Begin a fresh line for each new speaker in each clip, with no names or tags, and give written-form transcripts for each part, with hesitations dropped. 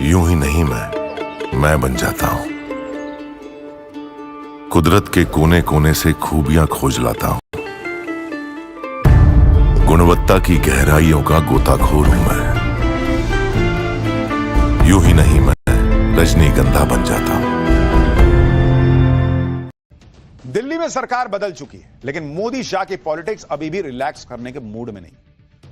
यूं ही नहीं मैं बन जाता हूं। कुदरत के कोने कोने से खूबियां खोज लाता हूं। गुणवत्ता की गहराइयों का गोताखोर हूं मैं। यूं ही नहीं मैं रजनीगंधा बन जाता हूं।
दिल्ली में सरकार बदल चुकी है, लेकिन मोदी शाह की पॉलिटिक्स अभी भी रिलैक्स करने के मूड में नहीं,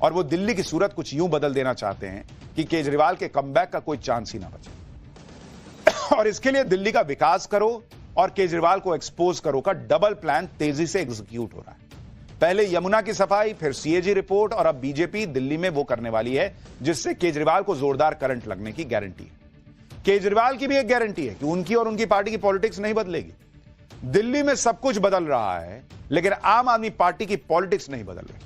और वो दिल्ली की सूरत कुछ यूं बदल देना चाहते हैं कि केजरीवाल के कमबैक का कोई चांस ही ना बचे। और इसके लिए दिल्ली का विकास करो और केजरीवाल को एक्सपोज करो का डबल प्लान तेजी से एग्जीक्यूट हो रहा है। पहले यमुना की सफाई, फिर सीएजी रिपोर्ट, और अब बीजेपी दिल्ली में वो करने वाली है जिससे केजरीवाल को जोरदार करंट लगने की गारंटी है। केजरीवाल की भी एक गारंटी है कि उनकी और उनकी पार्टी की पॉलिटिक्स नहीं बदलेगी। दिल्ली में सब कुछ बदल रहा है, लेकिन आम आदमी पार्टी की पॉलिटिक्स नहीं बदल रही।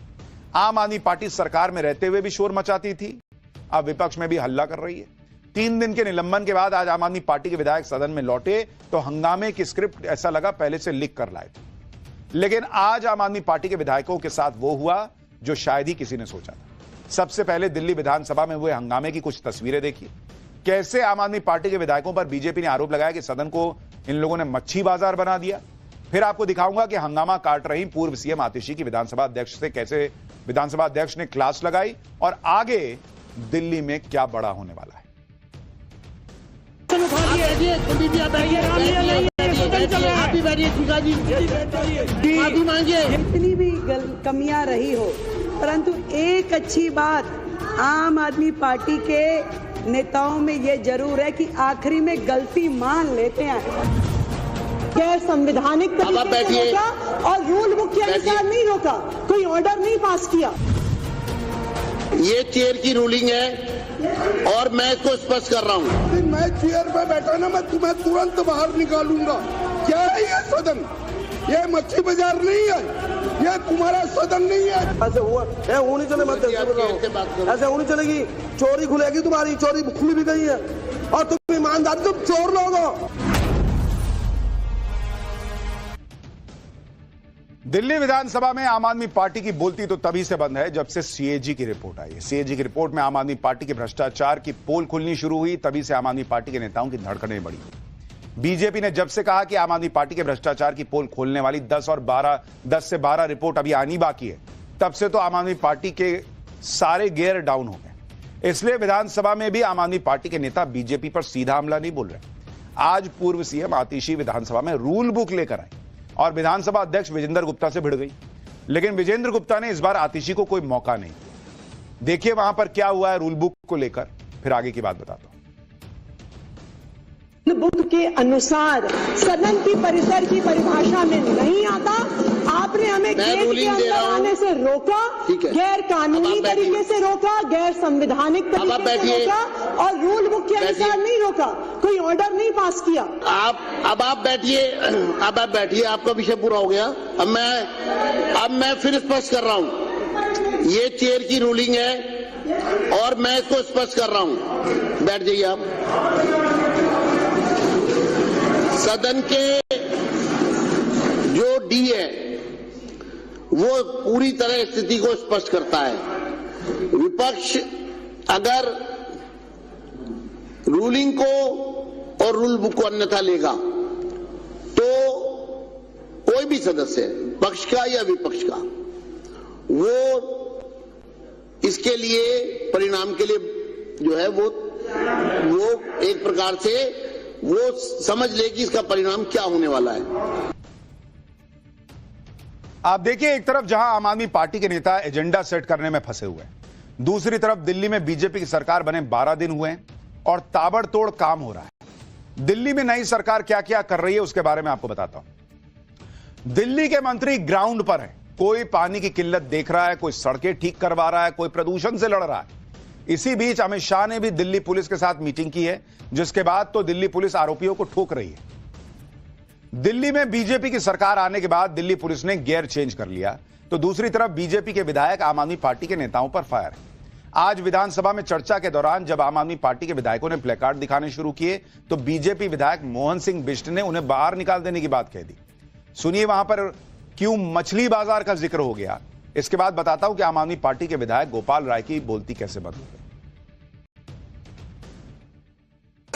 आम आदमी पार्टी सरकार में रहते हुए भी शोर मचाती थी, अब विपक्ष में भी हल्ला कर रही है। 3 दिन के निलंबन के बाद आज आम आदमी पार्टी के विधायक सदन में लौटे तो हंगामे की स्क्रिप्ट ऐसा लगा पहले से लिख कर लाए थे। लेकिन आज आम आदमी पार्टी के विधायकों के साथ वो हुआ जो शायद ही किसी ने सोचा था। सबसे पहले दिल्ली विधानसभा में हुए हंगामे की कुछ तस्वीरें देखिए। कैसे आम आदमी पार्टी के विधायकों पर बीजेपी ने आरोप लगाया कि सदन को इन लोगों ने मच्छी बाजार बना दिया। फिर आपको दिखाऊंगा कि हंगामा काट रही पूर्व सीएम आतिशी की विधानसभा अध्यक्ष से कैसे विधानसभा अध्यक्ष ने क्लास लगाई, और आगे दिल्ली में क्या बड़ा होने वाला है।
जितनी भी कमियां रही हो, परंतु एक अच्छी बात आम आदमी पार्टी के नेताओं में ये जरूर है कि आखिरी में गलती मान लेते हैं। गैर संवैधानिक तरीके से रोका और रूल बुक के अनुसार नहीं रोका, कोई ऑर्डर नहीं पास किया।
ये चेयर की रूलिंग है और मैं इसको स्पष्ट कर रहा हूँ।
मैं चेयर पे बैठा ना, मैं तुम्हें तुरंत बाहर निकालूंगा। क्या है ये सदन? ये मच्छी बाजार नहीं है, ये तुम्हारा सदन नहीं है।
ऐसे हुआ होनी चले मत ऐसे होनी चलेगी। चोरी खुलेगी, तुम्हारी चोरी खुली भी गई है और तुम ईमानदार, तुम चोर लोग हो।
दिल्ली विधानसभा में आम आदमी पार्टी की बोलती तो तभी से बंद है जब से सीएजी की रिपोर्ट आई है। सीएजी की रिपोर्ट में आम आदमी पार्टी के भ्रष्टाचार की पोल खुलनी शुरू हुई, तभी से आम आदमी पार्टी के नेताओं की धड़कनें बढ़ी। बीजेपी ने जब से कहा कि आम आदमी पार्टी के भ्रष्टाचार की पोल खोलने वाली 10 से 12 रिपोर्ट अभी आनी बाकी है, तब से तो आम आदमी पार्टी के सारे गियर डाउन हो गए। इसलिए विधानसभा में भी आम आदमी पार्टी के नेता बीजेपी पर सीधा हमला नहीं बोल रहे। आज पूर्व सीएम आतिशी विधानसभा में रूल बुक लेकर आए और विधानसभा अध्यक्ष विजेंद्र गुप्ता से भिड़ गई, लेकिन विजेंद्र गुप्ता ने इस बार आतिशी को कोई मौका नहीं दिया। देखिए वहां पर क्या हुआ है रूल बुक को लेकर, फिर आगे की बात बताता हूं।
बुक के अनुसार सदन की परिसर की परिभाषा में नहीं आता। आपने हमें गेट के अंदर आने से रोका, गैर कानूनी तरीके से रोका, गैर संवैधानिक तरीके से रोका और रूल बुक के अनुसार नहीं रोका, कोई ऑर्डर नहीं पास किया।
अब आप बैठिए, आपका विषय पूरा हो गया। अब मैं फिर स्पष्ट कर रहा हूं, ये चेयर की रूलिंग है और मैं इसको स्पष्ट कर रहा हूं। बैठ जाइए आप। सदन के जो डी है वो पूरी तरह स्थिति को स्पष्ट करता है। विपक्ष अगर रूलिंग को और रूल बुक को अन्यथा लेगा तो कोई भी सदस्य, पक्ष का या विपक्ष का, वो इसके लिए परिणाम के लिए जो है वो एक प्रकार से वो समझ ले कि इसका परिणाम क्या होने वाला है।
आप देखिए, एक तरफ जहां आम आदमी पार्टी के नेता एजेंडा सेट करने में फंसे हुए हैं, दूसरी तरफ दिल्ली में बीजेपी की सरकार बने 12 दिन हुए हैं और ताबड़तोड़ काम हो रहा है। दिल्ली में नई सरकार क्या क्या कर रही है उसके बारे में आपको बताता हूं। दिल्ली के मंत्री ग्राउंड पर हैं, कोई पानी की किल्लत देख रहा है, कोई सड़कें ठीक करवा रहा है, कोई प्रदूषण से लड़ रहा है। इसी बीच अमित शाह ने भी दिल्ली पुलिस के साथ मीटिंग की है, जिसके बाद तो दिल्ली पुलिस आरोपियों को ठोक रही है। दिल्ली में बीजेपी की सरकार आने के बाद दिल्ली पुलिस ने गियर चेंज कर लिया, तो दूसरी तरफ बीजेपी के विधायक आम आदमी पार्टी के नेताओं पर फायर है। आज विधानसभा में चर्चा के दौरान जब आम आदमी पार्टी के विधायकों ने प्लेकार्ड दिखाने शुरू किए तो बीजेपी विधायक मोहन सिंह बिष्ट ने उन्हें बाहर निकाल देने की बात कह दी। सुनिए वहां पर क्यों मछली बाजार का जिक्र हो गया। इसके बाद बताता हूं कि आम आदमी पार्टी के विधायक गोपाल राय की बोलती कैसे बंद हो गई।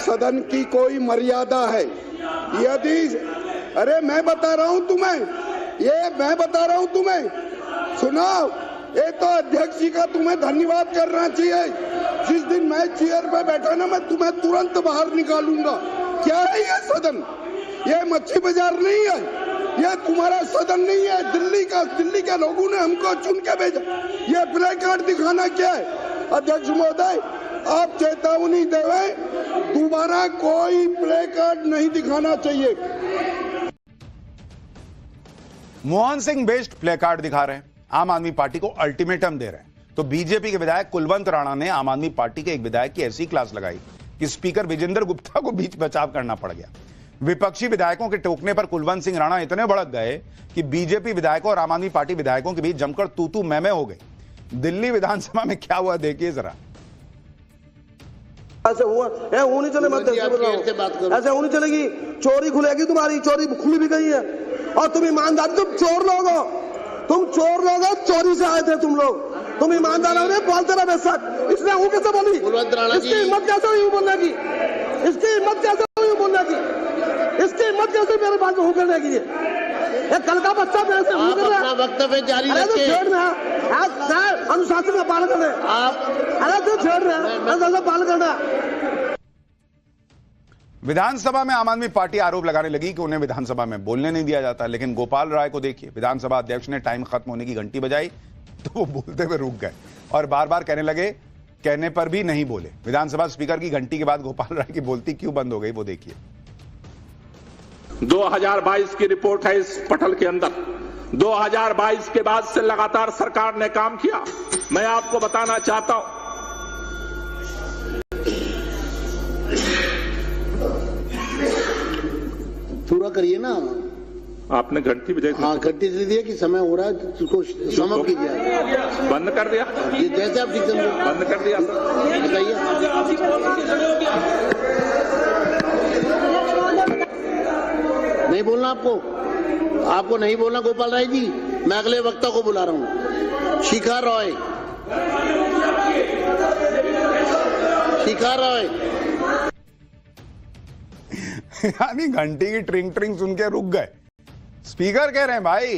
सदन की कोई मर्यादा है। यदि अरे मैं बता रहा हूं तुम्हें, सुनाओ, ये तो अध्यक्ष जी का तुम्हें धन्यवाद करना चाहिए। जिस दिन मैं चेयर पे बैठा ना, मैं तुम्हें तुरंत बाहर निकालूंगा। क्या है ये सदन? ये मच्छी बाजार नहीं है, ये तुम्हारा सदन नहीं है। दिल्ली के लोगों ने हमको चुन के भेजा। ये प्ले कार्ड दिखाना क्या है? अध्यक्ष महोदय, आप चेतावनी देवे, दोबारा कोई प्ले कार्ड नहीं दिखाना चाहिए।
Mohan Singh based play card दिखा रहे हैं, आम आदमी पार्टी को अल्टीमेटम दे रहे हैं। तो बीजेपी के विधायक कुलवंत राणा ने आम आदमी पार्टी के एक विधायक की ऐसी क्लास लगाई कि स्पीकर विजेंद्र गुप्ता को बीच बचाव करना पड़ गया। विपक्षी विधायकों के टोकने पर कुलवंत सिंह राणा इतने भड़क गए कि बीजेपी विधायकों और आम आदमी पार्टी विधायकों के बीच जमकर तू मैं हो गई। दिल्ली विधानसभा में क्या हुआ देखिए जरा।
ऐसे हुआ होनी चले मत ऐसे होनी चलेगी। चोरी खुलेगी, तुम्हारी चोरी खुली भी गई है। और तुम ईमानदार, तुम चोर लोग हो, चोरी से आए थे तुम लोग। तुम ईमानदार हो, बोलते रहे बेशक। इसने हूं कैसे बोली? इसकी हिम्मत कैसे हुई बोलने की? इसकी हिम्मत कैसे हुई बोलने की? इसकी हिम्मत कैसे मेरे पास हूं करने की? कल का बच्चा मेरे से हूं कर रहा है।
वक्तव्य जारी रखिए।
अनुशासन का पालन कर रहे हैं। अरे तू छेड़ रहे हैं, पालन करना।
विधानसभा में आम आदमी पार्टी आरोप लगाने लगी कि उन्हें विधानसभा में बोलने नहीं दिया जाता। लेकिन गोपाल राय को देखिए, विधानसभा अध्यक्ष ने टाइम खत्म होने की घंटी बजाई तो वो बोलते हुए रुक गए और बार बार कहने लगे, कहने पर भी नहीं बोले। विधानसभा स्पीकर की घंटी के बाद गोपाल राय की बोलती क्यों बंद हो गई वो देखिए।
2022 की रिपोर्ट है इस पटल के अंदर। 2022 के बाद से लगातार सरकार ने काम किया। मैं आपको बताना चाहता हूं,
पूरा करिए ना।
आपने घंटी बजाई।
हाँ, घंटी दे दिया कि समय हो रहा है, उसको समाप्त कीजिए।
बंद कर दिया,
जैसे आप ठीक समझे।
बंद कर दिया।
बताइए। नहीं बोलना आपको नहीं बोलना गोपाल राय जी। मैं अगले वक्ता को बुला रहा हूँ। शिखा रॉय।
यानी घंटी की ट्रिंग ट्रिंग सुन के रुक गए। स्पीकर कह रहे हैं भाई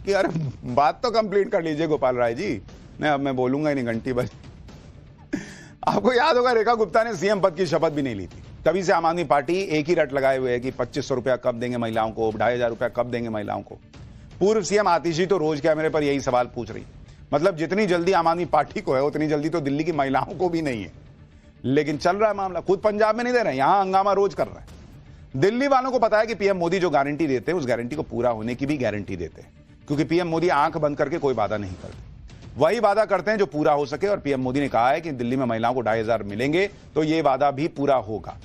कि अरे बात तो कंप्लीट कर लीजिए गोपाल राय जी। नहीं, अब मैं बोलूंगा ही नहीं, घंटी बज। आपको याद होगा रेखा गुप्ता ने सीएम पद की शपथ भी नहीं ली थी। तभी से आम आदमी पार्टी एक ही रट लगाए हुए है कि 2500 रुपया कब देंगे महिलाओं को, 2500 रुपया कब देंगे महिलाओं को। पूर्व सीएम आतिशी तो रोज कैमरे पर यही सवाल पूछ रही। मतलब जितनी जल्दी आम आदमी पार्टी को है उतनी जल्दी तो दिल्ली की महिलाओं को भी नहीं है। लेकिन चल रहा है मामला। खुद पंजाब में नहीं दे रहे, यहां हंगामा रोज कर रहा है। दिल्ली वालों को पता है कि पीएम मोदी जो गारंटी देते हैं उस गारंटी को पूरा होने की भी गारंटी देते हैं, क्योंकि पीएम मोदी आंख बंद करके कोई वादा नहीं करते। वही वादा करते हैं जो पूरा हो सके। और पीएम मोदी ने कहा है कि दिल्ली में महिलाओं को 2500 मिलेंगे, तो ये वादा भी पूरा होगा।